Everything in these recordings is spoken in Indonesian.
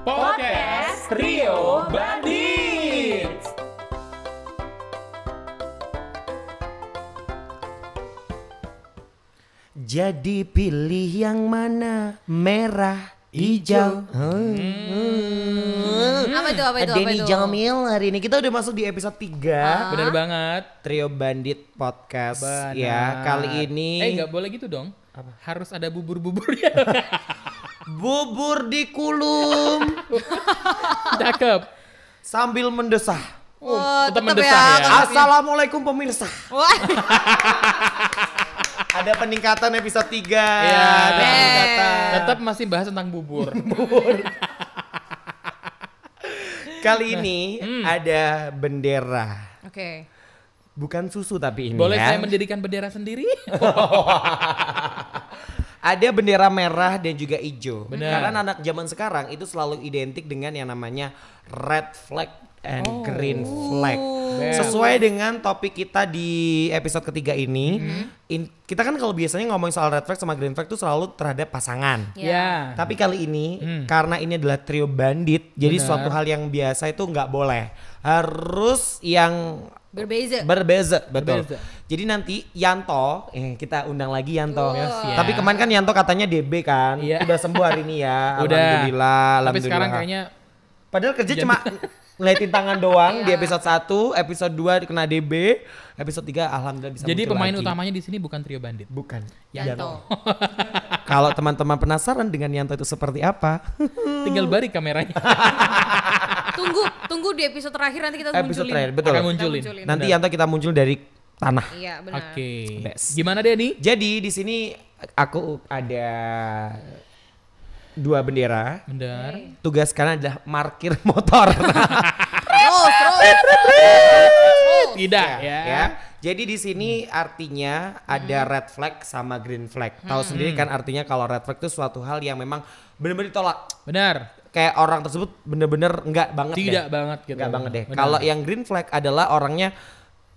Podcast Trio Bandit. Jadi pilih yang mana, merah, hijau. Apa itu? Denny Jamil, hari ini kita udah masuk di episode 3 Bener banget. Trio Bandit Podcast. Benar. Ya, kali ini gak boleh gitu dong. Harus ada bubur-buburnya. bubur dikulum Cakep. sambil mendesah. Tetap tetep mendesah ya. ya. Assalamualaikum pemirsa. Wah, Ada peningkatan episode 3. Iya. Ada peningkatan. Tetap masih bahas tentang bubur. Kali ini ada bendera. oke. Bukan susu tapi ini Boleh ya. saya mendirikan bendera sendiri? Ada bendera merah dan juga hijau. Benar. Karena anak zaman sekarang itu selalu identik dengan yang namanya red flag and green flag. Sesuai dengan topik kita di episode ketiga ini, kita kan kalau biasanya ngomongin soal red flag sama green flag itu selalu terhadap pasangan. Ya. Tapi kali ini karena ini adalah trio bandit, jadi Benar. suatu hal yang biasa itu nggak boleh. Harus yang Berbeza. betul. Berbeza. Jadi nanti Yanto, kita undang lagi Yanto. Yes, ya. Tapi kemarin kan Yanto katanya DB kan, Iya. udah sembuh hari ini ya. Udah. Alhamdulillah. Tapi sekarang kayaknya Padahal kerja cuma ngeliatin tangan doang di Iya. episode 1, episode 2 kena DB, episode 3 alhamdulillah bisa jadi muncul pemain lagi. utamanya di sini bukan trio bandit. Bukan. Yanto. Kalau teman-teman penasaran dengan Yanto itu seperti apa? Tinggal balik kameranya. Tunggu di episode terakhir nanti kita Episode munculin. terakhir, betul. Akan munculin. munculin. Nanti Benar. Yanto kita muncul dari tanah. Iya, benar. Oke. Best. Gimana Denny? Jadi di sini aku ada 2 bendera. Benar. Tugas kalian adalah markir motor. Tidak Ya. ya. Jadi di sini artinya ada red flag sama green flag. Tahu sendiri kan artinya kalau red flag itu suatu hal yang memang benar-benar ditolak. Benar. Kayak orang tersebut bener-bener enggak banget Tidak deh. banget gitu. Enggak banget deh. Benar. Kalau yang green flag adalah orangnya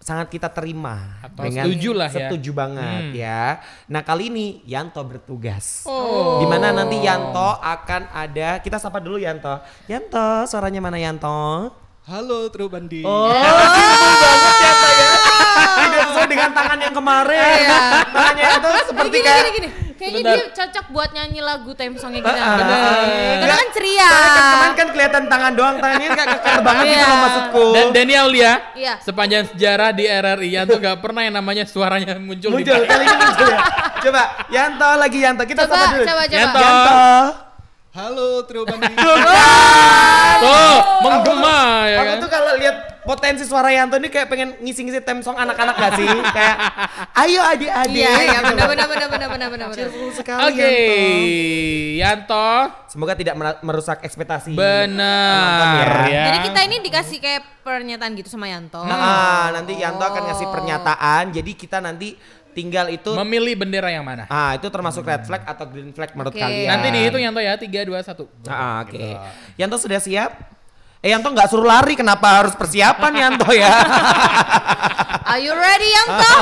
sangat kita terima Atau setuju lah ya. setuju banget ya. Nah kali ini Yanto bertugas. Oh. Dimana nanti Yanto akan ada, kita sapa dulu Yanto. Yanto, suaranya mana Yanto? Halo Trio Bandit. Oh, simple banget Yanto ya. Tidak sesuai dengan tangan yang kemarin. Tangannya Yanto seperti kayak Gini. Kayaknya Sebentar. dia cocok buat nyanyi lagu theme songnya kita. Benar. Karena kan ceria. Soalnya kan kemarin kan kelihatan tangan doang, tangannya kayak keker banget gitu Iya. loh maksudku. Dan Denny Aulia, Iya. sepanjang sejarah di RRI Yanto gak pernah yang namanya suaranya muncul. Muncul, kali ini muncul ya. Coba, Yanto lagi Yanto, kita Coba, sapa dulu. coba. Yanto. Yanto. Halo Trio Bandit. Tuh, menggema ya Aku kan. tuh kalau lihat potensi suara Yanto ini kayak pengen ngisi-ngisi theme song anak-anak gak sih? Kayak, ayo adik-adik. Iya, Gitu loh. benar. Cheerful sekali Oke, Yanto. Yanto. Semoga tidak merusak ekspektasi. Benar ya. ya. Jadi kita ini dikasih kayak pernyataan gitu sama Yanto. Nah, nanti Yanto akan ngasih pernyataan. Jadi kita nanti tinggal itu memilih bendera yang mana. itu termasuk red flag atau green flag menurut Oke. kalian. Nanti dihitung Yanto ya, 3, 2, 1. Oke. Yanto sudah siap? Yanto nggak suruh lari, kenapa harus persiapan Yanto ya? Are you ready, Yanto?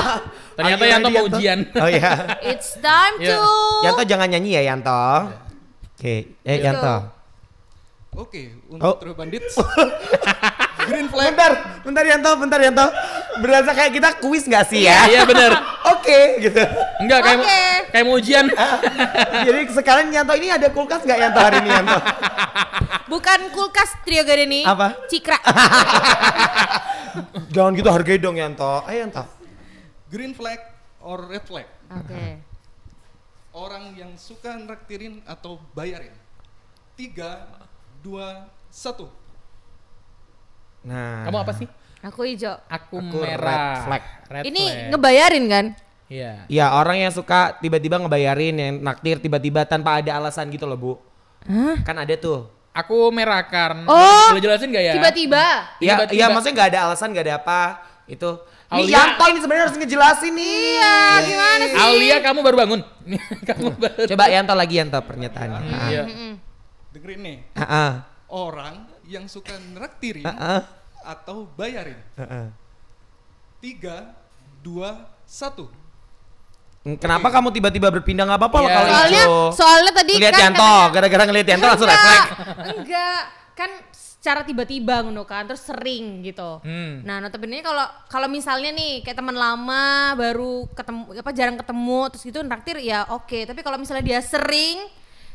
Ternyata Are you Yanto ready, mau ujian. Oh iya. It's time Iya. to. Yanto jangan nyanyi ya Yanto. Oke, Yanto. Oke, untuk Oh. Trio Bandit. Green flag. Bentar Yanto. Berasa kayak kita kuis nggak sih ya? Iya benar. Oke, gitu. Enggak kayak Oke. kayak mau ujian. Jadi sekarang Yanto ini ada kulkas nggak Yanto hari ini Yanto? Bukan kulkas Trio Gardeni. Apa? Cikra. Jangan gitu hargai dong Yanto. Ayo Yanto. Green flag or red flag. Oke. Orang yang suka nraktirin atau bayarin. 3, 2, 1. Nah. Kamu apa sih? Aku hijau. Aku Aku merah. red flag. Red Ini flag. ngebayarin kan? Iya. Ya orang yang suka tiba-tiba ngebayarin, yang naktir tiba-tiba tanpa ada alasan gitu loh Bu. Kan ada tuh. Aku merah karena Oh, boleh jelasin gak ya? Tiba-tiba. Iya, Tiba-tiba. iya maksudnya nggak ada alasan, nggak ada apa. Itu. Ini Aulia. Yanto ini sebenarnya harus ngejelasin nih. Iya, gimana sih? Aulia kamu baru bangun. Kamu baru. Coba Yanto lagi Yanto pernyataannya. Iya. Dengerin nih. Heeh. Orang yang suka nraktirin Heeh. atau bayarin. Heeh. 3, 2, 1. Kenapa kamu tiba-tiba berpindah? Nggak apa-apa loh Iya. kalau Soalnya tadi ngeliat kan Yanto, gara-gara ngeliat Yanto langsung refleks. Enggak, kan secara tiba-tiba ngono kan, terus sering gitu. Nah, notabene kalau misalnya nih kayak teman lama baru ketemu jarang ketemu terus gitu nraktir ya oke, tapi kalau misalnya dia sering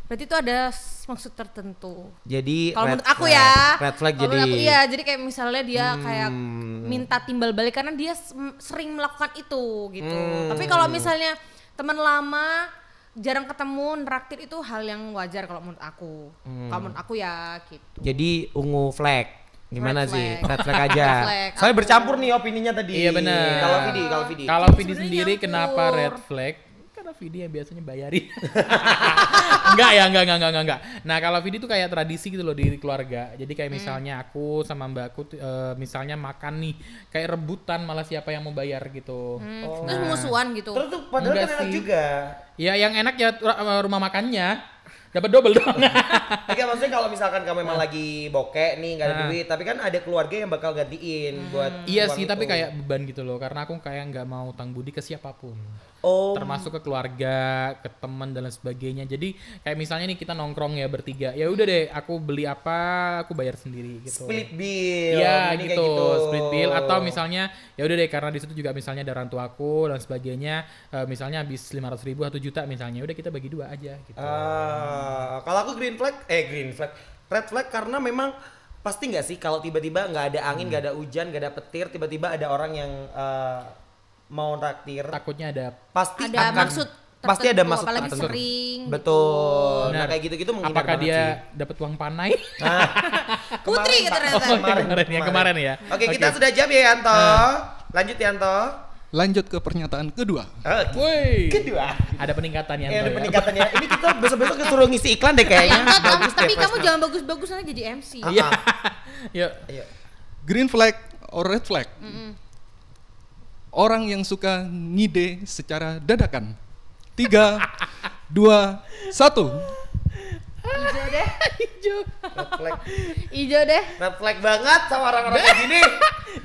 berarti itu ada maksud tertentu. Jadi Kalau red menurut aku flag. ya. Red flag Kalau jadi. menurut aku, iya, jadi kayak misalnya dia kayak minta timbal balik karena dia sering melakukan itu gitu. Tapi kalau misalnya teman lama jarang ketemu nraktir itu hal yang wajar kalau menurut aku. Kalau menurut aku ya gitu. Jadi ungu flag. Gimana Red sih? flag. Red flag aja. Red flag. Soalnya bercampur nih opininya tadi. Iya, benar. Kalau Vidi. Kalau Vidi Sebenarnya sendiri nyampur. kenapa red flag? Karena Vidi yang biasanya bayarin. enggak. Nah, kalau Vidi tuh kayak tradisi gitu loh di keluarga. Jadi kayak misalnya aku sama mbakku misalnya makan nih, kayak rebutan malah siapa yang mau bayar gitu. Terus musuhan gitu. Terus tuh padahal Enggak kan enak sih. juga. Ya yang enak ya rumah makannya. Dapat double dong. Enggak, maksudnya kalau misalkan kamu memang lagi bokeh nih nggak ada duit, tapi kan ada keluarga yang bakal gantiin buat Iya uang sih, itu. tapi kayak beban gitu loh. Karena aku kayak nggak mau utang budi ke siapapun. Oh, Termasuk ke keluarga, ke teman dan lain sebagainya. Jadi kayak misalnya nih kita nongkrong ya bertiga. Ya udah deh, aku beli apa, aku bayar sendiri gitu. split bill. Iya Ini kayak gitu, split bill atau misalnya ya udah deh karena di situ juga misalnya ada orang tuaku dan sebagainya, misalnya habis 500.000 atau juta misalnya, udah kita bagi dua aja gitu. Kalau aku green flag, red flag karena memang pasti nggak sih kalau tiba-tiba nggak ada angin, nggak ada hujan, nggak ada petir, tiba-tiba ada orang yang mau traktir, Takutnya ada pasti Ada akan maksud pasti ada tertentu, maksud apalagi tertentu. sering Betul. Nah Benar. kayak gitu-gitu menghindar apakah banget dia sih. dapat uang panai? Nah, Putri kemarin, Pak. ternyata. Kemarin ya. Oke, kita sudah jawab ya Yanto. Lanjut Yanto. Lanjut ke pernyataan kedua. Oke. Woi. Kedua. Ada peningkatan ya. Ada peningkatannya. Ini kita besok-besok disuruh ngisi iklan deh kayaknya. Yanto, Bagus deh, tapi kamu flash jangan bagus-bagus nanti jadi MC. Iya. Yuk. Ayo. Green flag or red flag? Orang yang suka ngide secara dadakan. 3, 2, 1. Ijo deh. Red flag. Ijo deh. Red flag banget sama orang-orang kayak gini.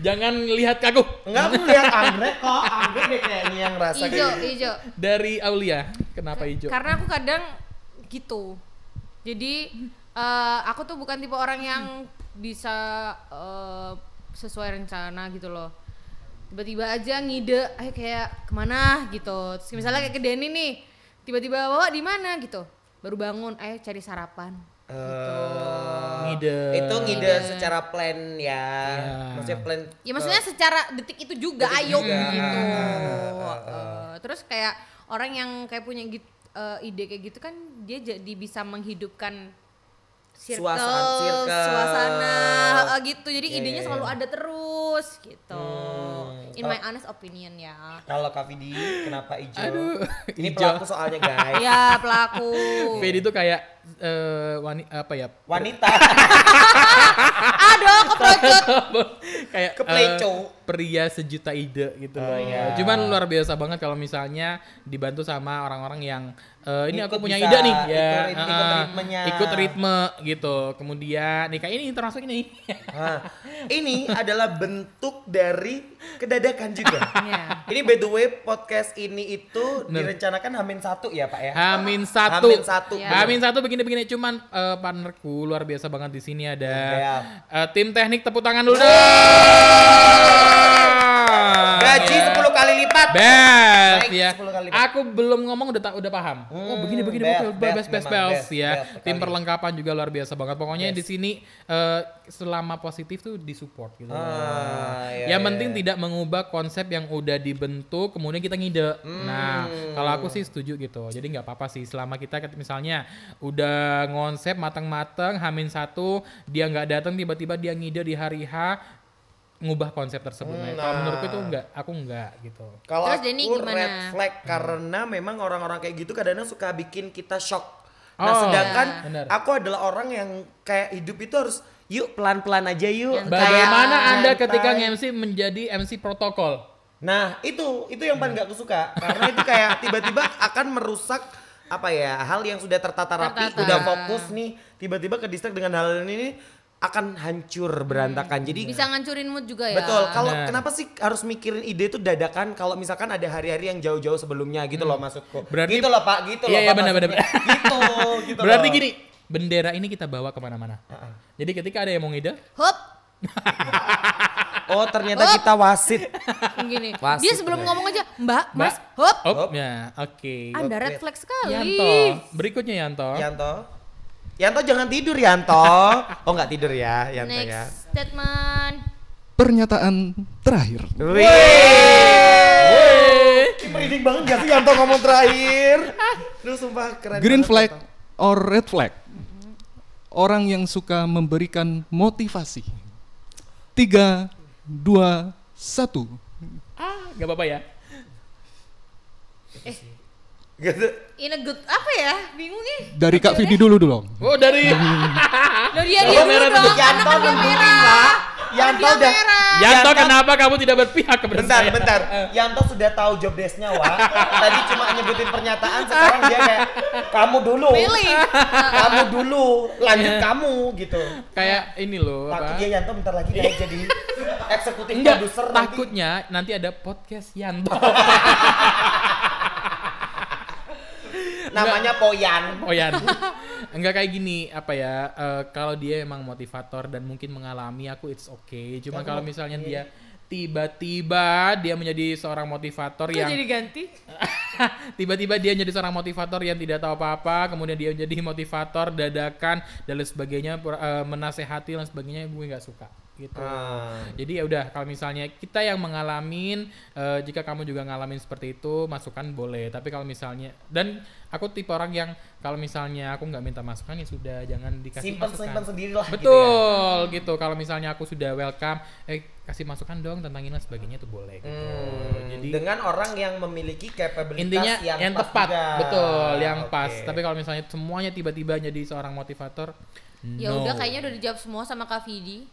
Jangan lihat kagum. Enggak, aku lihat anggrek kok. Anggrek deh kayaknya yang rasa Ijo, kayak gitu. ijo. Dari Aulia, kenapa hijau? Karena aku kadang gitu. Jadi aku tuh bukan tipe orang yang bisa sesuai rencana gitu loh. Tiba-tiba aja ngide, ayo kayak kemana gitu. Terus misalnya kayak ke Denny nih, tiba-tiba bawa di mana gitu. Baru bangun, ayo cari sarapan. Ngide. Itu ngide secara plan ya. Iya. Maksudnya plan. Ya maksudnya secara detik itu juga Detik ayo juga. gitu. Terus kayak orang yang kayak punya ide kayak gitu kan dia jadi bisa menghidupkan suasana gitu. Jadi Iya, idenya iya, selalu iya. ada terus gitu. In my Oh. honest opinion ya. Kalau Kak Vidi kenapa hijau? Aduh, Ini hijau. pelaku soalnya guys. Ya pelaku. Fedi tuh kayak apa ya? Wanita. Aduh keprocot. Kayak Kepleco. pria sejuta ide gitu loh. iya. Cuman luar biasa banget kalau misalnya dibantu sama orang-orang yang ini aku Ikut punya bisa, ide nih ya. ikut ritmenya. Ikut ritme gitu. Kemudian nih kayak ini termasuk ini. Nah, ini adalah bentuk dari kedadakan juga. Iya. Ini by the way podcast ini itu Bener. direncanakan H-1 ya Pak ya? Hamin satu. Hamin satu. Iya. Hamin satu begini-begini. Cuman partnerku luar biasa banget di sini ada Ya. tim teknik, tepuk tangan dulu dong. Gaji 10 kali lipat. Best Naik ya. 10 kali lipat. Aku belum ngomong udah paham. Oh begini best, best memang ya. best Tim sekali. perlengkapan juga luar biasa banget. Pokoknya di sini selama positif tuh disupport gitu. Iya, Yang iya, penting iya. tidak mengubah konsep yang udah dibentuk kemudian kita ngide. Nah, kalau aku sih setuju gitu. Jadi nggak apa-apa sih selama kita misalnya udah ngonsep matang-matang Hamin satu dia nggak datang tiba-tiba dia ngide di hari H ngubah konsep tersebut. Nah, kalau menurutku itu aku enggak gitu. Kalau Terus aku Denny gimana? red flag karena memang orang-orang kayak gitu kadang-kadang suka bikin kita shock. Oh, Nah sedangkan benar. aku adalah orang yang kayak hidup itu harus yuk pelan-pelan aja yuk. Yang Bagaimana Kayak Anda ketika santai. MC menjadi MC protokol? Nah itu yang paling gak aku suka karena itu kayak tiba-tiba akan merusak apa ya hal yang sudah tertata rapi, Tertata. udah fokus nih tiba-tiba ke distract dengan hal ini akan hancur berantakan. Jadi Bisa ngancurin mood juga ya. betul. Kalau Benar. kenapa sih harus mikirin ide itu dadakan kalau misalkan ada hari-hari yang jauh-jauh sebelumnya gitu loh maksudku. Berarti- gitu loh Pak, gitu loh Iya, Pak. benar, maksudnya. benar. Gitu Berarti loh. gini, bendera ini kita bawa kemana-mana. Jadi ketika ada yang mau ngide, Hop, Oh, ternyata kita wasit. gini. Wasit Dia sebelum ya. ngomong aja, Mbak, Mbak. Mas, hop. oh ya, oke. Anda red flag sekali. Yanto, berikutnya Yanto. Yanto jangan tidur Yanto. Oh nggak tidur ya Yanto Next ya. statement. Pernyataan terakhir. Merinding banget gak sih Yanto ngomong terakhir? Lu sumpah keren Green banget, flag Yanto. or red flag? Orang yang suka memberikan motivasi. 3, 2, 1. Gak apa-apa ya. Gitu. In a good apa ya? Bingung nih. Dari Kak Vidi dulu dong. Oh dari Loh dia Oh, dulu merah dong. tuh. Karena Yanto kan dia nungguin merah. Pak. Yanto Dia udah. merah. Yanto, Yanto- kenapa kamu tidak berpihak kepada Bentar, saya? bentar. Yanto sudah tahu job desk-nya, Wak. Tadi cuma nyebutin pernyataan, sekarang dia kayak kamu dulu. Pilih. Kamu dulu, lanjut kamu gitu. Kayak ini loh. Takut apa? dia Yanto bentar lagi kayak jadi eksekutif Enggak, produser nanti. takutnya nanti ada podcast Yanto. Namanya Poyan. Oh ya, enggak kayak gini apa ya? Kalau dia emang motivator dan mungkin mengalami aku it's okay. Cuma kalau misalnya dia tiba-tiba dia menjadi seorang motivator Kok yang jadi ganti? tiba-tiba dia jadi seorang motivator yang tidak tahu apa-apa, kemudian dia menjadi motivator dadakan dan lain sebagainya, menasehati dan sebagainya, gue nggak suka gitu. Jadi ya udah, kalau misalnya kita yang mengalamin, jika kamu juga ngalamin seperti itu, masukan boleh. Tapi kalau misalnya, dan aku tipe orang yang kalau misalnya aku nggak minta masukan ya sudah, jangan dikasih Simpan masukan. sendiri lah. Betul gitu. Kalau misalnya aku sudah welcome, kasih masukan dong tentang ini dan sebagainya itu boleh gitu. Jadi Dengan orang yang memiliki capabilitas intinya yang pas tepat, juga. betul, yang Oke. pas. Tapi kalau misalnya semuanya tiba-tiba jadi seorang motivator, Ya no. udah kayaknya udah dijawab semua sama Kak Vidi.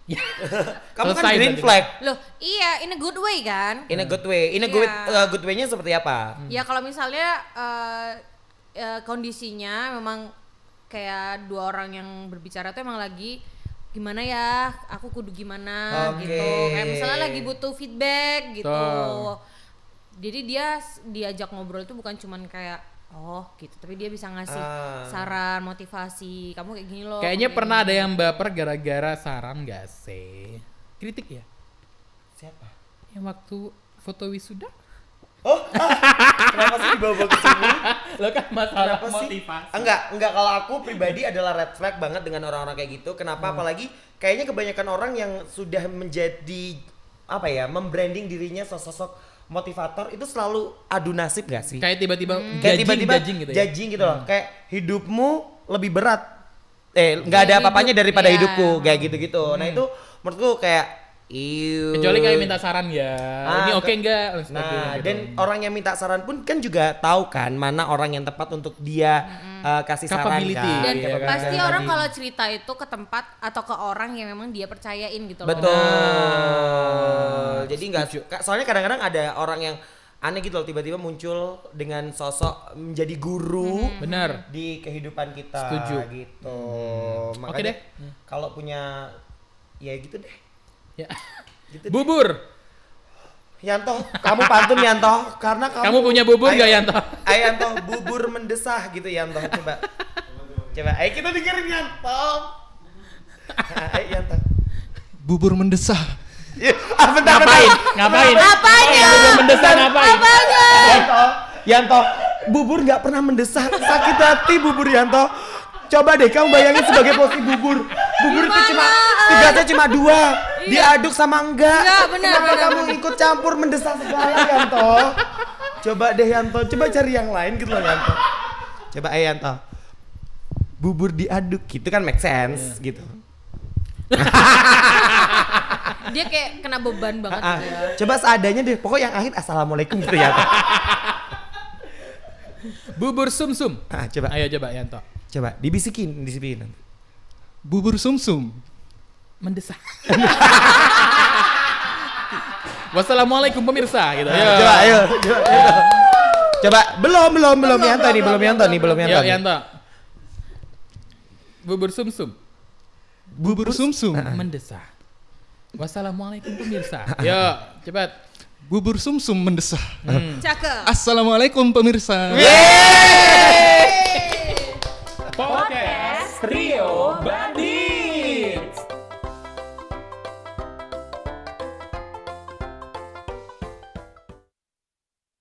Kamu kan Selesai green berarti. flag. Loh, iya in a good way kan? In a good way. In a Iya. good way-nya seperti apa? Ya kalau misalnya kondisinya memang kayak dua orang yang berbicara tuh emang lagi gimana ya, aku kudu gimana Oke. gitu. Kayak misalnya lagi butuh feedback gitu. Betul. Jadi dia diajak ngobrol itu bukan cuman kayak oh gitu, tapi dia bisa ngasih saran, motivasi. Kamu kayak gini loh. Kayaknya kamu pernah kayak ada gini. yang baper gara-gara saran gak sih? Kritik ya? Siapa? Yang waktu foto wisuda? Kenapa sih dibawa ke sini? Lo kan masalah Kenapa sih? motivasi. Enggak, kalau aku pribadi adalah red flag banget dengan orang-orang kayak gitu. Kenapa? Apalagi kayaknya kebanyakan orang yang sudah menjadi apa ya, membranding dirinya sosok motivator itu selalu adu nasib gak sih? Kayak tiba-tiba Kayak tiba-tiba judging gitu ya? judging gitu loh. Kayak hidupmu lebih berat. Nggak ada Dari apa-apanya hidup, daripada iya. hidupku kayak gitu-gitu. Nah itu menurutku kayak Kecuali kayak minta saran ya. Ini oke enggak? Nah, dan orang yang minta saran pun kan juga tahu kan mana orang yang tepat untuk dia kasih saran Capability. kan. Dan Iya kan? pasti Kayak orang tadi. kalau cerita itu ke tempat atau ke orang yang memang dia percayain gitu loh. Betul. Jadi nggak soalnya kadang-kadang ada orang yang aneh gitu loh, tiba-tiba muncul dengan sosok menjadi guru Bener. di kehidupan kita. Setuju. Gitu. Oke Makanya deh. kalau punya ya gitu deh. Ya. Bubur. Yanto, kamu pantun Yanto, karena Kamu punya bubur nggak, Yanto? Ayo Yanto, bubur mendesah gitu Yanto, coba. Ayo kita dengerin Yanto. Ayo Yanto. Bubur mendesah. Bentar. Ngapain? Apanya? Bubur mendesah ngapain? Yanto, bubur nggak pernah mendesah, sakit hati bubur Yanto. Coba deh kamu bayangin sebagai posisi bubur. Bubur itu tugasnya cuma 2. Diaduk sama enggak. Benar, Kenapa kamu ikut campur mendesah segala Yanto? Coba deh Yanto, coba cari yang lain gitu loh Yanto. Coba Yanto. Bubur diaduk gitu kan make sense gitu. Dia kayak kena beban banget gitu ya. Coba seadanya deh, pokok yang akhir assalamualaikum gitu Yanto. Bubur sumsum. Coba. Ayo coba Yanto. Coba dibisikin. Bubur sumsum. Mendesah. Wassalamualaikum pemirsa gitu. Ayo. Coba belum Yanto nih, belum Yanto nih. Yuk Yanto. Bubur sumsum. Bubur sumsum. Mendesah. Wassalamualaikum pemirsa. Yuk, cepat. Bubur sumsum mendesah. Cakep. Assalamualaikum pemirsa. Podcast Trio Bandi.